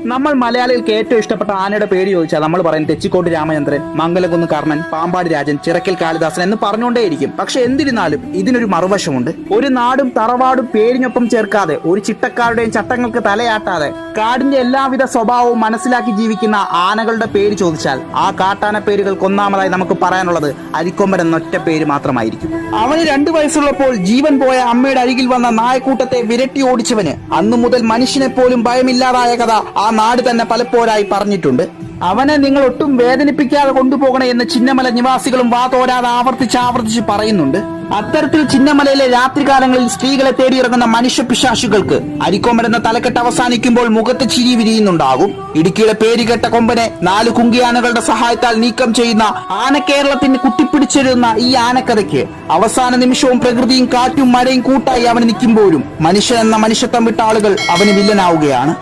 നമ്മൾ മലയാളികൾക്ക് ഏറ്റവും ഇഷ്ടപ്പെട്ട ആനയുടെ പേര് ചോദിച്ചാൽ നമ്മൾ പറയും തെച്ചിക്കോട്ട് രാമചന്ദ്രൻ, മംഗലകുന്ന് കർണൻ, പാമ്പാടി രാജൻ, ചിറക്കൽ കാളിദാസൻ എന്ന് പറഞ്ഞുകൊണ്ടേയിരിക്കും. പക്ഷെ എന്തിരുന്നാലും ഇതിനൊരു മറുവശമുണ്ട്. ഒരു നാടും തറവാടും പേരിനൊപ്പം ചേർക്കാതെ, ഒരു ചിട്ടക്കാരുടെയും ചട്ടങ്ങൾക്ക് തലയാട്ടാതെ കാടിന്റെ എല്ലാവിധ സ്വഭാവവും മനസ്സിലാക്കി ജീവിക്കുന്ന ആനകളുടെ പേര് ചോദിച്ചാൽ ആ കാട്ടാന പേരുകൾക്ക് ഒന്നാമതായി നമുക്ക് പറയാനുള്ളത് അരിക്കൊമ്പൻ എന്നൊറ്റ പേര് മാത്രമായിരിക്കും. അവന് 2 വയസ്സുള്ളപ്പോൾ ജീവൻ പോയ അമ്മയുടെ അരികിൽ വന്ന നായക്കൂട്ടത്തെ വിരട്ടി ഓടിച്ചവന് അന്നു മുതൽ മനുഷ്യനെ പോലും ഭയമില്ലാതായ കഥ ആ നാട് തന്നെ പലപ്പോഴായി പറഞ്ഞിട്ടുണ്ട്. അവനെ നിങ്ങൾ ഒട്ടും വേദനിപ്പിക്കാതെ കൊണ്ടുപോകണേ എന്ന് ചിന്നമല നിവാസികളും വാതോരാതെ ആവർത്തിച്ച് പറയുന്നുണ്ട്. അത്തരത്തിൽ ചിന്നമലയിലെ രാത്രികാലങ്ങളിൽ സ്ത്രീകളെ തേടിയിറങ്ങുന്ന മനുഷ്യ പിശാചുകൾക്ക് അരിക്കൊമ്പൻ എന്ന തലക്കെട്ട് അവസാനിക്കുമ്പോൾ മുഖത്ത് ചിരി വിരിയുന്നുണ്ടാകും. ഇടുക്കിയുടെ പേരുകെട്ട കൊമ്പനെ 4 കുങ്കിയാനകളുടെ സഹായത്താൽ നീക്കം ചെയ്യുന്ന ആനക്കേരളത്തിന് കുത്തിപ്പിടിച്ചിരുന്ന ഈ ആനക്കഥയ്ക്ക് അവസാന നിമിഷവും പ്രകൃതിയും കാറ്റും മഴയും കൂട്ടായി അവന് നിൽക്കുമ്പോഴും മനുഷ്യൻ എന്ന മനുഷ്യത്വം വിട്ട ആളുകൾ അവന് വില്ലനാവുകയാണ്.